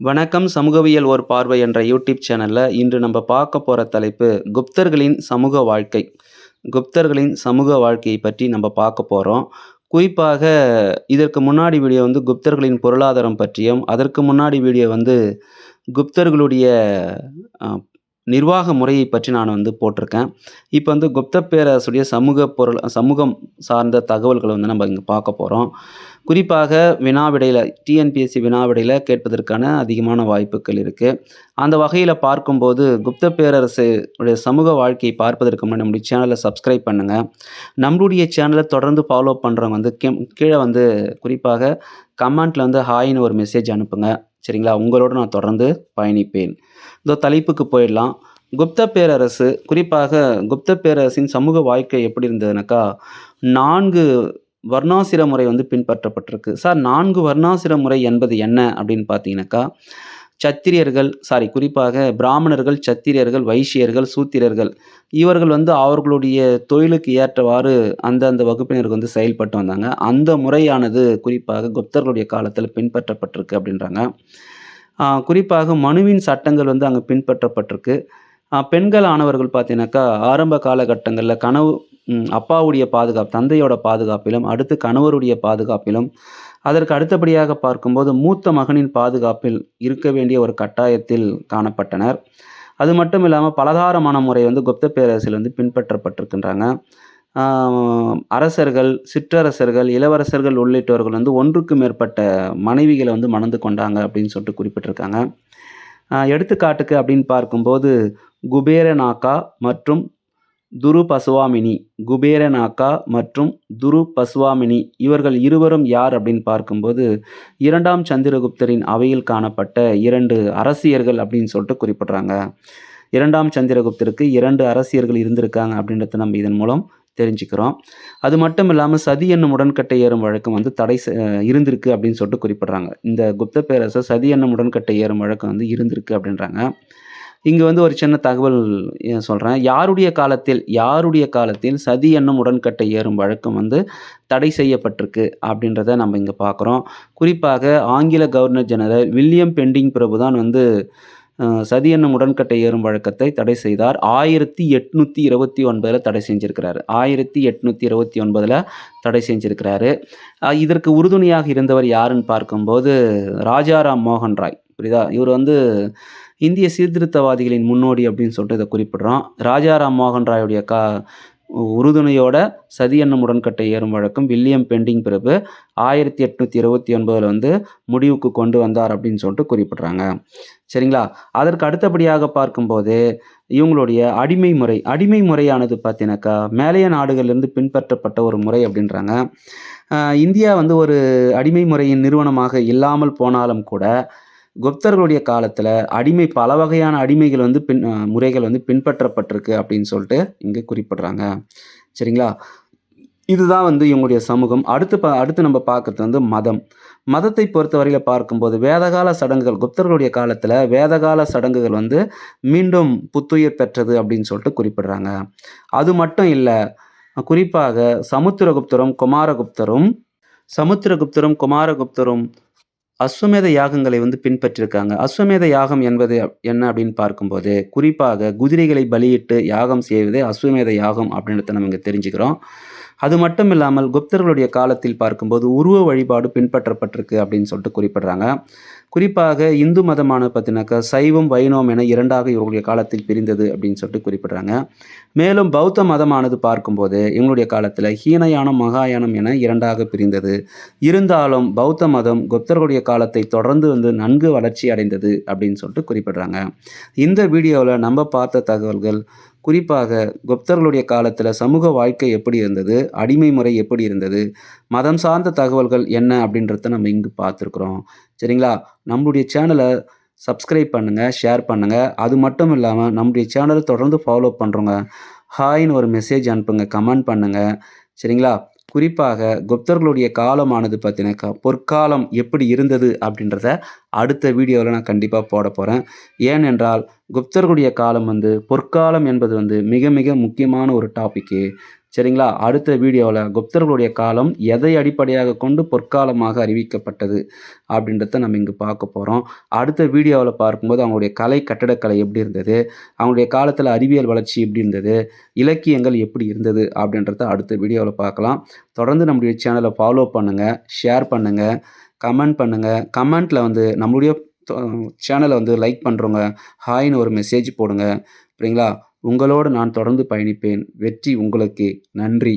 வணக்கம் சமூகவியல் ஒரு பார்வை என்ற யூடியூப் சேனலில் இன்று நம்ம பார்க்க போகிற தலைப்பு குப்தர்களின் சமூக வாழ்க்கை. குப்தர்களின் சமூக வாழ்க்கையை பற்றி நம்ம பார்க்க போகிறோம். குறிப்பாக இதற்கு முன்னாடி வீடியோ வந்து குப்தர்களின் பொருளாதாரம் பற்றியும், அதற்கு முன்னாடி வீடியோ வந்து குப்தர்களுடைய அ நிர்வாக முறையை பற்றி நான் வந்து போட்டிருக்கேன். இப்போ வந்து குப்த பேரரசுடைய சமூகம் சார்ந்த தகவல்கள வந்து நம்ம இங்க பார்க்க போறோம். குறிப்பாக வினா விடையில டிஎன்பிஎஸ்சி வினா விடையில கேட்பதற்கான அதிகமான வாய்ப்புகள் இருக்கு. அந்த வகையில பார்க்கும்போது குப்த பேரரசு உடைய சமூக வாழ்க்கையை பார்ப்பதற்கு முன்னாடி நம்முடைய சேனல சப்ஸ்கிரைப் பண்ணுங்க. நம்மளுடைய சேனல தொடர்ந்து ஃபாலோ பண்றவங்க வந்து கீழ வந்து குறிப்பாக கமெண்ட்ல வந்து ஹாய்ன்னு ஒரு மெசேஜ் அனுப்புங்க. சரிங்களா? உங்களோட நான் தொடர்ந்து பயணிப்பேன். இந்த தலைப்புக்கு போயிடலாம். குப்த பேரரசு குறிப்பாக குப்த பேரரசின் சமூக வாழ்க்கை எப்படி இருந்ததுனாக்கா, 4 வர்ணாசிர முறை வந்து பின்பற்றப்பட்டிருக்கு. சார் 4 வர்ணாசிர முறை என்பது என்ன அப்படின்னு பார்த்தீங்கன்னாக்கா, குறிப்பாக பிராமணர்கள், சத்திரியர்கள், வைசியர்கள், சூத்திரர்கள் இவர்கள் வந்து அவர்களுடைய தொழிலுக்கு ஏற்றவாறு அந்தந்த வகுப்பினருக்கு வந்து செயல்பட்டு வந்தாங்க. அந்த முறையானது குறிப்பாக குப்தர்களுடைய காலத்தில பின்பற்றப்பட்டிருக்கு அப்படின்றாங்க. குறிப்பாக மனுவின் சட்டங்கள் வந்து அங்க பின்பற்றப்பட்டிருக்கு. பெண்கள் ஆனவர்கள் பார்த்தீங்கன்னாக்கா, ஆரம்ப காலகட்டங்கள்ல அப்பாவுடைய பாதுகாப்பு, தந்தையோட பாதுகாப்பிலும், அடுத்து கணவருடைய பாதுகாப்பிலும், அதற்கு அடுத்தபடியாக பார்க்கும்போது மூத்த மகனின் பாதுகாப்பில் இருக்க வேண்டிய ஒரு கட்டாயத்தில் காணப்பட்டனர். அது மட்டும் இல்லாம பலதாரமான முறை வந்து குப்த பேரரசில் வந்து பின்பற்றப்பட்டிருக்கின்றாங்க. ஆ அரசர்கள், சிற்றரசர்கள், இளவரசர்கள் உள்ளிட்டவர்கள் வந்து 1க்கு மேற்பட்ட மனைவிகள வந்து மணந்து கொண்டாங்க அப்படின்னு சொல்லிட்டு குறிப்பிட்டிருக்காங்க. எடுத்துக்காட்டுக்கு அப்படின்னு பார்க்கும்போது, குபேரநாகா மற்றும் துருபசுவாமினி. குபேரநாகா மற்றும் துருபசுவாமினி இவர்கள் இருவரும் யார் அப்படின்னு பார்க்கும்போது, 2ஆம் சந்திரகுப்தரின் அவையில் காணப்பட்ட 2 அரசியர்கள் அப்படின்னு சொல்லிட்டு குறிப்பிடுறாங்க. 2ஆம் சந்திரகுப்தருக்கு 2 அரசியர்கள் இருந்திருக்காங்க அப்படின்றத நம்ம இதன் மூலம் தெரிஞ்சுக்கிறோம். அது மட்டும் இல்லாம சதி என்னும் உடன்கட்டை ஏறும் வழக்கம் வந்து இருந்திருக்கு அப்படின்னு சொல்லிட்டு குறிப்பிடுறாங்க. இந்த குப்த பேரரசர் சதி என்னும் உடன்கட்டை ஏறும் வழக்கம் வந்து இருந்திருக்கு அப்படின்றாங்க. இங்க வந்து ஒரு சின்ன தகவல் சொல்றேன். யாருடைய காலத்தில் சதி என்னும் உடன்கட்டை ஏறும் வழக்கம் வந்து தடை செய்யப்பட்டிருக்கு அப்படின்றத நம்ம இங்க பார்க்குறோம். குறிப்பாக ஆங்கில கவர்னர் ஜெனரல் வில்லியம் பெண்டிங் பிரபு தான் வந்து சதி என்னும் உடன்கட்டை ஏறும் வழக்கத்தை தடை செய்தார். 1829ல தடை செஞ்சிருக்கிறாரு. 1829ல தடை செஞ்சிருக்கிறாரு. இதற்கு உறுதுணையாக இருந்தவர் யாருன்னு பார்க்கும்போது, ராஜாராம் மோகன் ராய். புரியுதா? இவர் வந்து இந்திய சீர்திருத்தவாதிகளின் முன்னோடி அப்படின்னு சொல்லிட்டு இத குறிப்பிடுறோம். ராஜாராம் மோகன் ராயுடைய உறுதுணையோட சதி என்னும் உடன்கட்டை ஏறும் வழக்கம் வில்லியம் பெண்டிங் பிரபு 1829ல வந்து முடிவுக்கு கொண்டு வந்தார் அப்படின்னு சொல்லிட்டு குறிப்பிடுறாங்க. சரிங்களா? அதற்கு அடுத்தபடியாக பார்க்கும்போது, இவங்களுடைய அடிமை முறையானது பார்த்தீங்கன்னாக்கா, மேலைய நாடுகள்லேருந்து பின்பற்றப்பட்ட ஒரு முறை அப்படின்றாங்க. இந்தியா வந்து ஒரு அடிமை முறையின் நிறுவனமாக இல்லாமல் போனாலும் கூட, குப்தர்களுடைய காலத்துல பல வகையான அடிமைகள் வந்து முறைகள் வந்து பின்பற்றப்பட்டிருக்கு அப்படின்னு சொல்லிட்டு இங்க குறிப்பிடுறாங்க. சரிங்களா? இதுதான் வந்து இவங்களுடைய சமூகம். அடுத்து நம்ம பார்க்கறது வந்து மதம். மதத்தை பொறுத்தவரையில பார்க்கும்போது வேதகால சடங்குகள் குப்தர்களுடைய காலத்துல வேதகால சடங்குகள் வந்து மீண்டும் புத்துயிர் பெற்றது அப்படின்னு சொல்லிட்டு குறிப்பிடுறாங்க. அது மட்டும் இல்ல, குறிப்பாக சமுத்திரகுப்தரும் அஸ்வமேத யாகங்களை வந்து பின்பற்றியிருக்காங்க. அஸ்வமேத யாகம் என்பது என்ன அப்படின்னு பார்க்கும்போது, குறிப்பாக குதிரைகளை பலியிட்டு யாகம் செய்வதே அஸ்வமேத யாகம் அப்படின்றத நம்ம இங்க தெரிஞ்சுக்கிறோம். அது மட்டும் இல்லாமல் குப்தர்களுடைய காலத்தில் பார்க்கும்போது உருவ வழிபாடு பின்பற்றப்பட்டிருக்கு அப்படின்னு சொல்லிட்டு குறிப்பிடுறாங்க. குறிப்பாக இந்து மதமானது பார்த்தீங்கன்னாக்கா சைவம், வைணவம் என 2ஆக இவர்களுடைய காலத்தில் பிரிந்தது அப்படின்னு சொல்லிட்டு குறிப்பிடுறாங்க. மேலும் பௌத்த மதமானது பார்க்கும்போது இவங்களுடைய காலத்தில் ஹீனயானம், மகாயானம் என 2ஆக பிரிந்தது. இருந்தாலும் பௌத்த மதம் குப்தர்களுடைய காலத்தை தொடர்ந்து வந்து நன்கு வளர்ச்சி அடைந்தது அப்படின்னு சொல்லிட்டு குறிப்பிடுறாங்க. இந்த வீடியோவில் நம்ம பார்த்த தகவல்கள் குறிப்பாக குப்தர்களுடைய காலத்தில் சமூக வாழ்க்கை எப்படி இருந்தது, அடிமை முறை எப்படி இருந்தது, மதம் சார்ந்த தகவல்கள் என்ன அப்படின்றத நம்ம இங்கு பார்த்துருக்குறோம். சரிங்களா? நம்மளுடைய சேனலை சப்ஸ்கிரைப் பண்ணுங்கள், ஷேர் பண்ணுங்கள். அது மட்டும் இல்லாமல் நம்முடைய சேனலை தொடர்ந்து ஃபாலோ பண்ணுறோங்க. ஹாய்ன்னு ஒரு மெசேஜ் அனுப்புங்க, கமெண்ட் பண்ணுங்கள். சரிங்களா? குறிப்பாக குப்தர்களுடைய காலமானது பார்த்தீங்கன்னாக்கா பொற்காலம் எப்படி இருந்தது அப்படின்றத அடுத்த வீடியோவில் நான் கண்டிப்பாக போட போகிறேன். ஏனென்றால் குப்தர்களுடைய காலம் வந்து பொற்காலம் என்பது வந்து மிக மிக முக்கியமான ஒரு டாப்பிக்கு. சரிங்களா? அடுத்த வீடியோல குப்தர்களுடைய காலம் எதை அடிப்படையாகக் கொண்டு பொற்காலமாக அறிவிக்கப்பட்டது அப்படின்றத நம்ம இங்க பார்க்க போறோம். அடுத்த வீடியோவுல பார்க்கும்போது அவங்களுடைய கலை, கட்டடக்கலை எப்படி இருந்தது? அவங்களுடைய காலத்துல அறிவியல் வளர்ச்சி எப்படி இருந்தது? இலக்கியங்கள் எப்படி இருந்தது? அப்படின்றத அடுத்த வீடியோவுல பார்க்கலாம். தொடர்ந்து நம்முடைய சேனல ஃபாலோ பண்ணுங்க, ஷேர் பண்ணுங்க, கமெண்ட் பண்ணுங்க. கமெண்ட்ல வந்து நம்மளுடைய தொ சேனல வந்து லைக் பண்றவங்க, ஹாய்ன்னு ஒரு மெசேஜ் போடுங்க. சரிங்களா? உங்களோடு நான் தொடர்ந்து பயணிப்பேன். வெற்றி உங்களுக்கே. நன்றி.